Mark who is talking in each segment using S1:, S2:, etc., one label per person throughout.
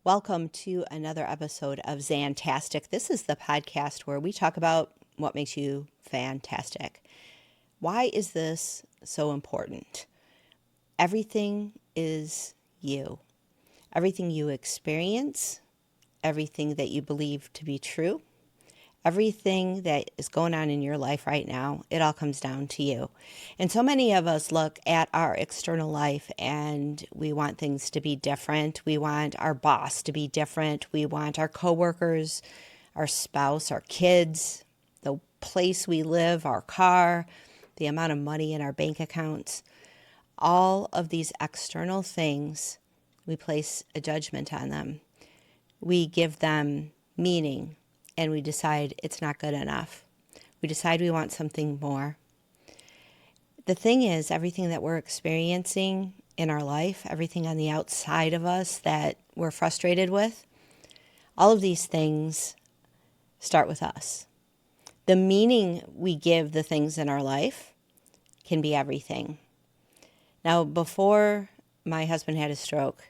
S1: Welcome to another episode of Zantastic. This is the podcast where we talk about what makes you fantastic. Why is this so important? Everything is you. Everything you experience, everything that you believe to be true, everything that is going on in your life right now, it all comes down to you. And so many of us look at our external life and we want things to be different. We want our boss to be different. We want our coworkers, our spouse, our kids, the place we live, our car, the amount of money in our bank accounts. All of these external things, we place a judgment on them. We give them meaning. And we decide it's not good enough. We decide we want something more. The thing is, everything that we're experiencing in our life, everything on the outside of us that we're frustrated with, all of these things start with us. The meaning we give the things in our life can be everything. Now, before my husband had a stroke,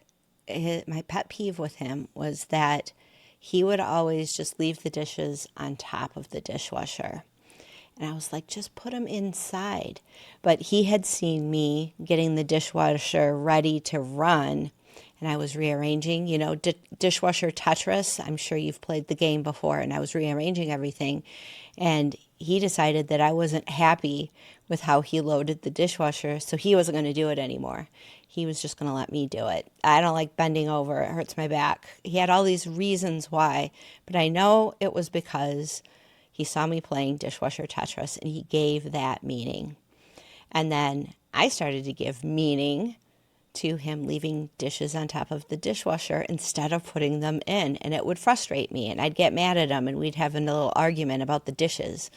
S1: my pet peeve with him was that he would always just leave the dishes on top of the dishwasher. And I was like, just put them inside. But he had seen me getting the dishwasher ready to run, and I was rearranging, dishwasher Tetris. I'm sure you've played the game before, and I was rearranging everything. And he decided that I wasn't happy with how he loaded the dishwasher, so he wasn't going to do it anymore. He was just going to let me do it. I don't like bending over. It hurts my back. He had all these reasons why, but I know it was because he saw me playing dishwasher Tetris and he gave that meaning. And then I started to give meaning to him leaving dishes on top of the dishwasher instead of putting them in. And it would frustrate me and I'd get mad at him and we'd have a little argument about the dishes.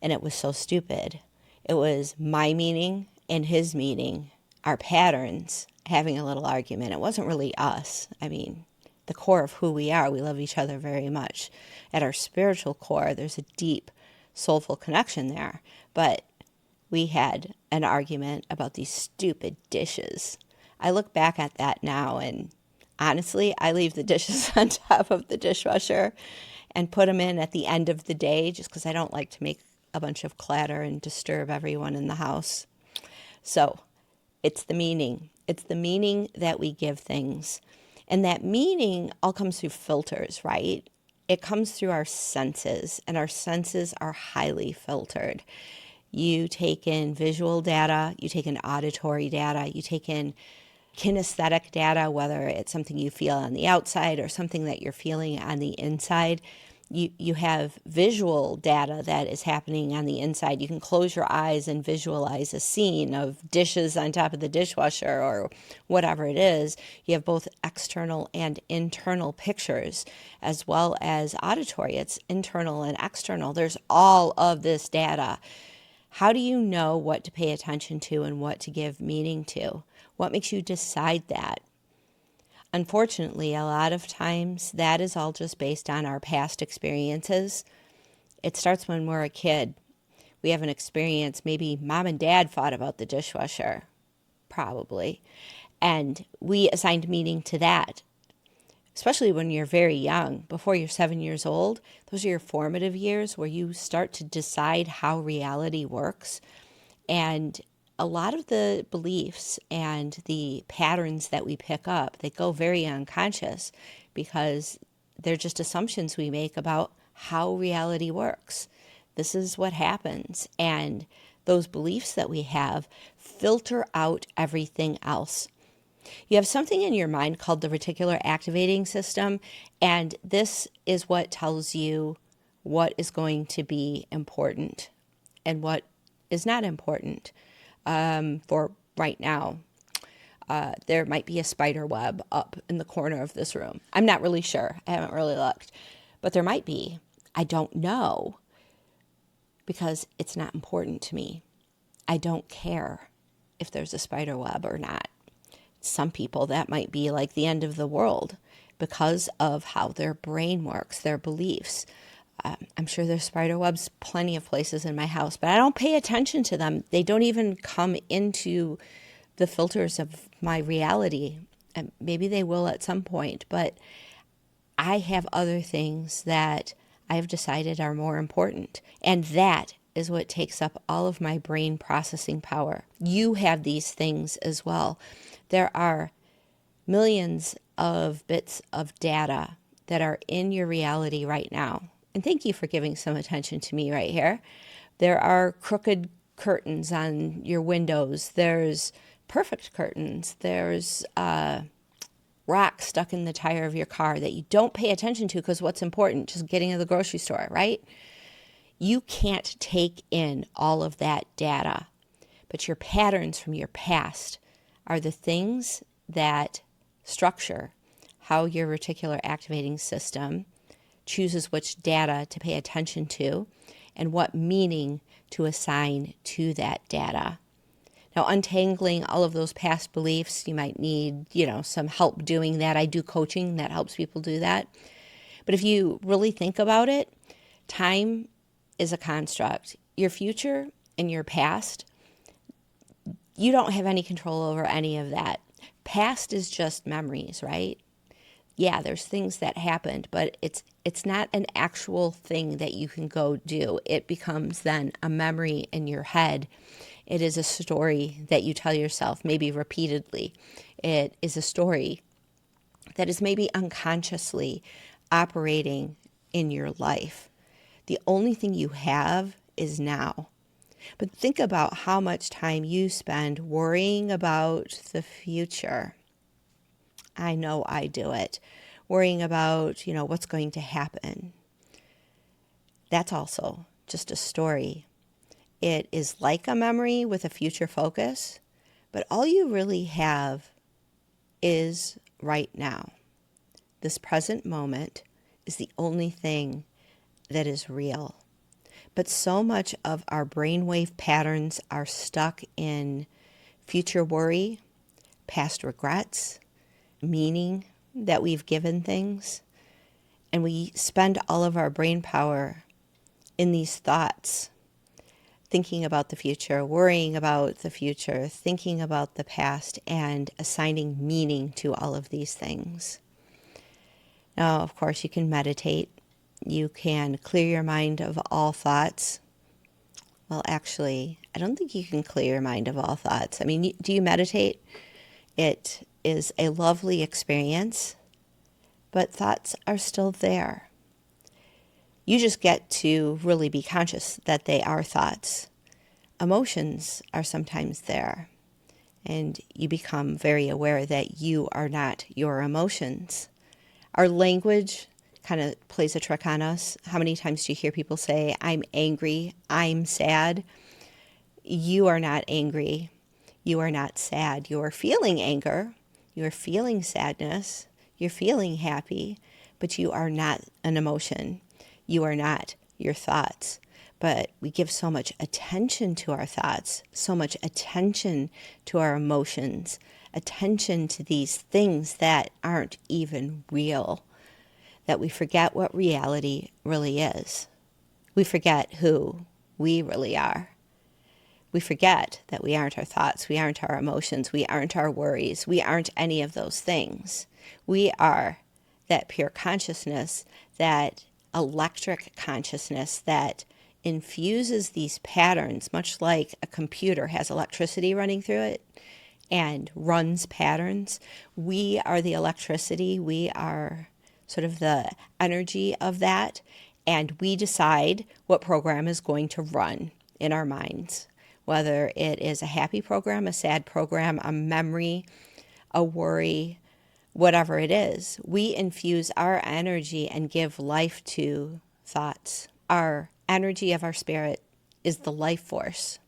S1: And it was so stupid. It was my meaning and his meaning, our patterns, having a little argument. It wasn't really us. I mean, the core of who we are, we love each other very much. At our spiritual core, there's a deep, soulful connection there. But we had an argument about these stupid dishes. I look back at that now, and honestly, I leave the dishes on top of the dishwasher and put them in at the end of the day just because I don't like to make a bunch of clatter and disturb everyone in the house. So it's the meaning. It's the meaning that we give things. And that meaning all comes through filters, right? It comes through our senses, and our senses are highly filtered. You take in visual data, you take in auditory data, you take in kinesthetic data, whether it's something you feel on the outside or something that you're feeling on the inside. You have visual data that is happening on the inside. You can close your eyes and visualize a scene of dishes on top of the dishwasher or whatever it is. You have both external and internal pictures as well as auditory. It's internal and external. There's all of this data. How do you know what to pay attention to and what to give meaning to? What makes you decide that? Unfortunately, a lot of times that is all just based on our past experiences. It starts when we're a kid. We have an experience, maybe mom and dad fought about the dishwasher, probably, and we assigned meaning to that. Especially when you're very young, before you're 7 years old, those are your formative years where you start to decide how reality works. And a lot of the beliefs and the patterns that we pick up, they go very unconscious because they're just assumptions we make about how reality works. This is what happens. And those beliefs that we have filter out everything else. You have something in your mind called the reticular activating system, and this is what tells you what is going to be important and what is not important. For right now, there might be a spider web up in the corner of this room. I'm not really sure. I haven't really looked, but there might be. I don't know because it's not important to me. I don't care if there's a spider web or not. Some people, that might be like the end of the world because of how their brain works, their beliefs. I'm sure there's spider webs plenty of places in my house, but I don't pay attention to them. They don't even come into the filters of my reality. And maybe they will at some point, but I have other things that I've decided are more important. And that is what takes up all of my brain processing power. You have these things as well. There are millions of bits of data that are in your reality right now. And thank you for giving some attention to me right here. There are crooked curtains on your windows. There's perfect curtains. There's rock stuck in the tire of your car that you don't pay attention to because what's important? Just getting to the grocery store, right? You can't take in all of that data, but your patterns from your past are the things that structure how your reticular activating system chooses which data to pay attention to and what meaning to assign to that data. Now, untangling all of those past beliefs, you might need, some help doing that. I do coaching that helps people do that. But if you really think about it, time is a construct. Your future and your past, you don't have any control over any of that. Past is just memories, right? Yeah, there's things that happened, but it's not an actual thing that you can go do. It becomes then a memory in your head. It is a story that you tell yourself, maybe repeatedly. It is a story that is maybe unconsciously operating in your life. The only thing you have is now. But think about how much time you spend worrying about the future. I know I do it. Worrying about, what's going to happen. That's also just a story. It is like a memory with a future focus, but all you really have is right now. This present moment is the only thing that is real. But so much of our brainwave patterns are stuck in future worry, past regrets, meaning that we've given things, and we spend all of our brain power in these thoughts, thinking about the future, worrying about the future, thinking about the past, and assigning meaning to all of these things. Now, of course, you can meditate. You can clear your mind of all thoughts. Well, actually, I don't think you can clear your mind of all thoughts. I mean, do you meditate? It is a lovely experience, but thoughts are still there. You just get to really be conscious that they are thoughts. Emotions are sometimes there, and you become very aware that you are not your emotions. Our language kind of plays a trick on us. How many times do you hear people say, I'm angry, I'm sad? You are not angry. You are not sad. You are feeling anger. You are feeling sadness. You're feeling happy, but you are not an emotion. You are not your thoughts. But we give so much attention to our thoughts, so much attention to our emotions, attention to these things that aren't even real, that we forget what reality really is. We forget who we really are. We forget that we aren't our thoughts, we aren't our emotions, we aren't our worries, we aren't any of those things. We are that pure consciousness, that electric consciousness that infuses these patterns, much like a computer has electricity running through it and runs patterns. We are the electricity, we are sort of the energy of that, and we decide what program is going to run in our minds, whether it is a happy program, a sad program, a memory, a worry, whatever it is. We infuse our energy and give life to thoughts. Our energy of our spirit is the life force.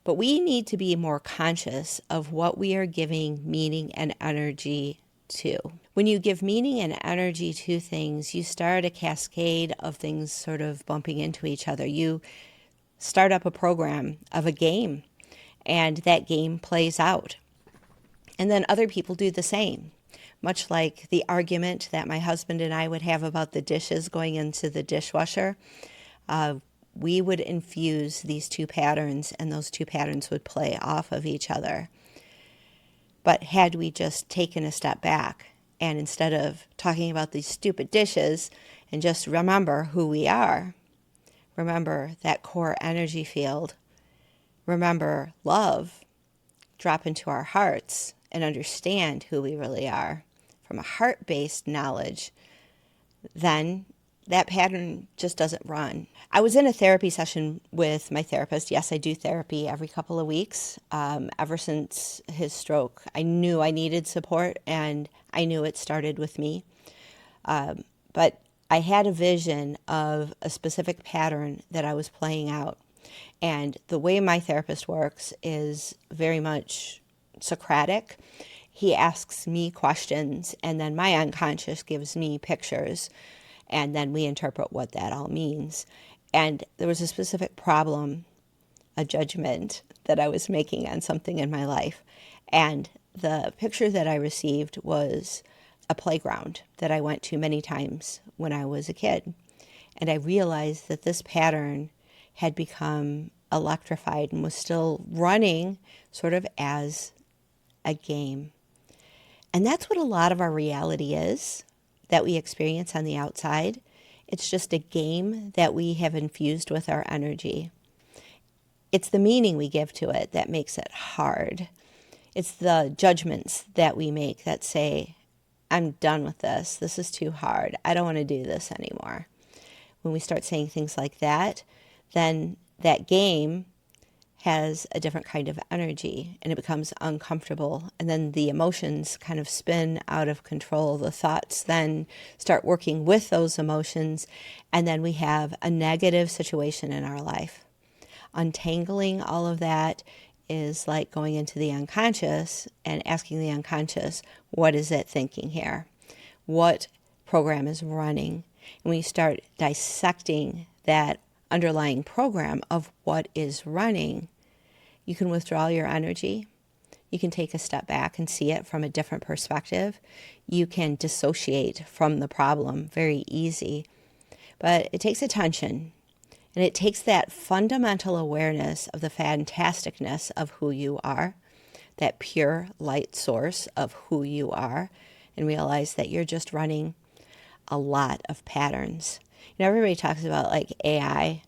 S1: But we need to be more conscious of what we are giving meaning and energy to. When you give meaning and energy to things, you start a cascade of things sort of bumping into each other. You start up a program of a game, and that game plays out. And then other people do the same. Much like the argument that my husband and I would have about the dishes going into the dishwasher, we would infuse these two patterns, and those two patterns would play off of each other. But had we just taken a step back and instead of talking about these stupid dishes and just remember who we are, remember that core energy field, remember love, drop into our hearts and understand who we really are from a heart-based knowledge, then that pattern just doesn't run. I was in a therapy session with my therapist. Yes, I do therapy every couple of weeks. Ever since his stroke, I knew I needed support, and I knew it started with me. But I had a vision of a specific pattern that I was playing out. And the way my therapist works is very much Socratic. He asks me questions, and then my unconscious gives me pictures, and then we interpret what that all means. And there was a specific problem, a judgment that I was making on something in my life. And the picture that I received was a playground that I went to many times when I was a kid. And I realized that this pattern had become electrified and was still running sort of as a game. And that's what a lot of our reality is that we experience on the outside. It's just a game that we have infused with our energy. It's the meaning we give to it that makes it hard. It's the judgments that we make that say, I'm done with this. This is too hard. I don't want to do this anymore. When we start saying things like that, then that game has a different kind of energy and it becomes uncomfortable. And then the emotions kind of spin out of control. The thoughts then start working with those emotions. And then we have a negative situation in our life. Untangling all of that is like going into the unconscious and asking the unconscious, what is it thinking here? What program is running? And when you start dissecting that underlying program of what is running, you can withdraw your energy. You can take a step back and see it from a different perspective. You can dissociate from the problem very easy. But it takes attention, and it takes that fundamental awareness of the fantasticness of who you are, that pure light source of who you are, and realize that you're just running a lot of patterns. You know, everybody talks about like AI,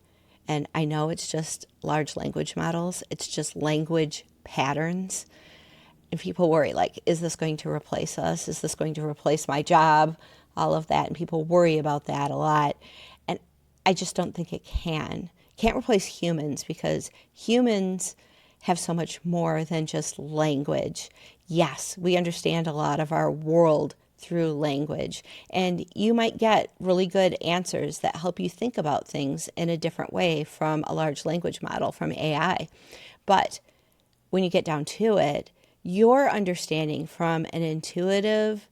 S1: and I know it's just large language models. It's just language patterns. And people worry, like, is this going to replace us? Is this going to replace my job? All of that. And people worry about that a lot. And I just don't think it can. It can't replace humans because humans have so much more than just language. Yes, we understand a lot of our world through language, and you might get really good answers that help you think about things in a different way from a large language model, from AI. But when you get down to it, your understanding from an intuitive,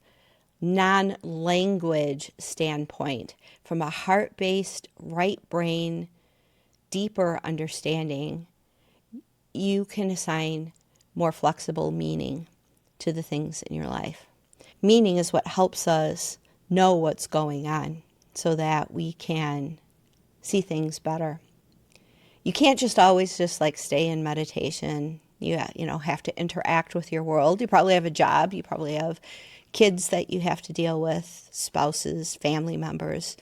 S1: non-language standpoint, from a heart-based, right brain, deeper understanding, you can assign more flexible meaning to the things in your life. Meaning is what helps us know what's going on so that we can see things better. You can't just always just like stay in meditation. You have to interact with your world. You probably have a job. You probably have kids that you have to deal with, spouses, family members.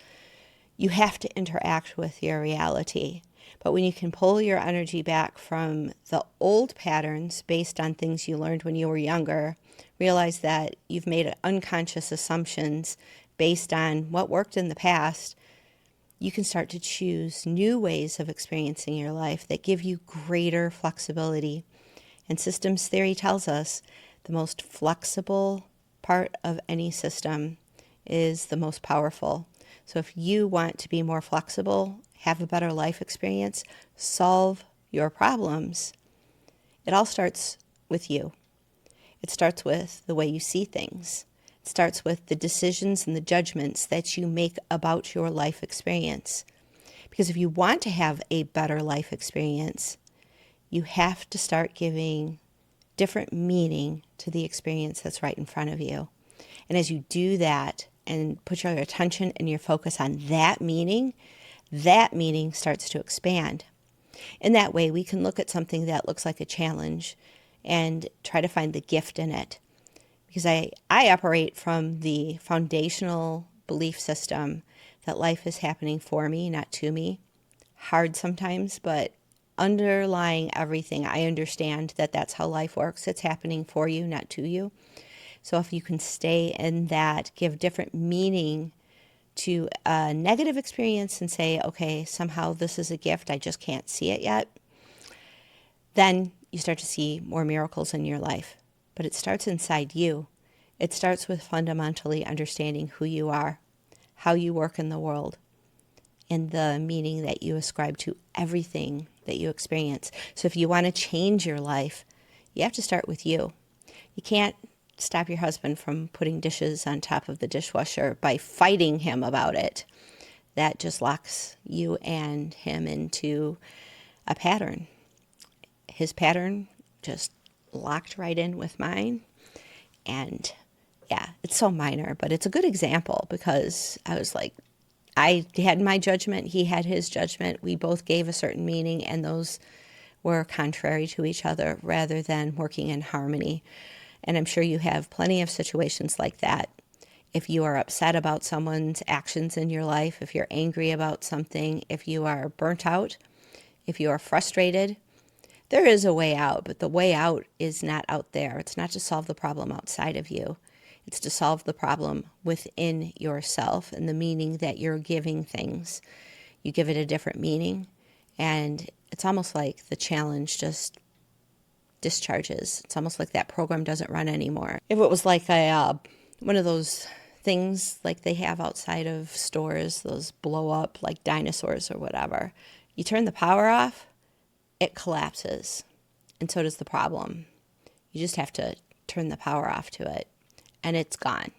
S1: You have to interact with your reality. But when you can pull your energy back from the old patterns based on things you learned when you were younger, realize that you've made unconscious assumptions based on what worked in the past, you can start to choose new ways of experiencing your life that give you greater flexibility. And systems theory tells us the most flexible part of any system is the most powerful. So if you want to be more flexible, have a better life experience, solve your problems, it all starts with you. It starts with the way you see things. It starts with the decisions and the judgments that you make about your life experience. Because if you want to have a better life experience, you have to start giving different meaning to the experience that's right in front of you. And as you do that and put your attention and your focus on that meaning starts to expand. In that way, we can look at something that looks like a challenge and try to find the gift in it. Because I operate from the foundational belief system that life is happening for me, not to me. Hard sometimes, but underlying everything, I understand that that's how life works. It's happening for you, not to you. So if you can stay in that, give different meaning to a negative experience and say, okay, somehow this is a gift, I just can't see it yet, then you start to see more miracles in your life. But it starts inside you. It starts with fundamentally understanding who you are, how you work in the world, and the meaning that you ascribe to everything that you experience. So if you want to change your life, you have to start with you. You can't stop your husband from putting dishes on top of the dishwasher by fighting him about it. That just locks you and him into a pattern. His pattern just locked right in with mine. And yeah, it's so minor, but it's a good example because I was like, I had my judgment, he had his judgment. We both gave a certain meaning, and those were contrary to each other rather than working in harmony. And I'm sure you have plenty of situations like that. If you are upset about someone's actions in your life, if you're angry about something, if you are burnt out, if you are frustrated, there is a way out, but the way out is not out there. It's not to solve the problem outside of you. It's to solve the problem within yourself and the meaning that you're giving things. You give it a different meaning, and it's almost like the challenge just discharges. It's almost like that program doesn't run anymore. If it was like one of those things like they have outside of stores, those blow up like dinosaurs or whatever, you turn the power off, it collapses, and so does the problem. You just have to turn the power off to it, and it's gone.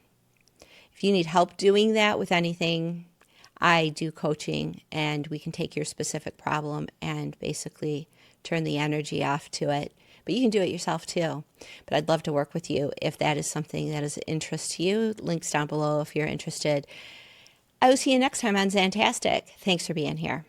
S1: If you need help doing that with anything, I do coaching, and we can take your specific problem and basically turn the energy off to it. But you can do it yourself too. But I'd love to work with you if that is something that is of interest to you. Links down below if you're interested. I will see you next time on Zantastic. Thanks for being here.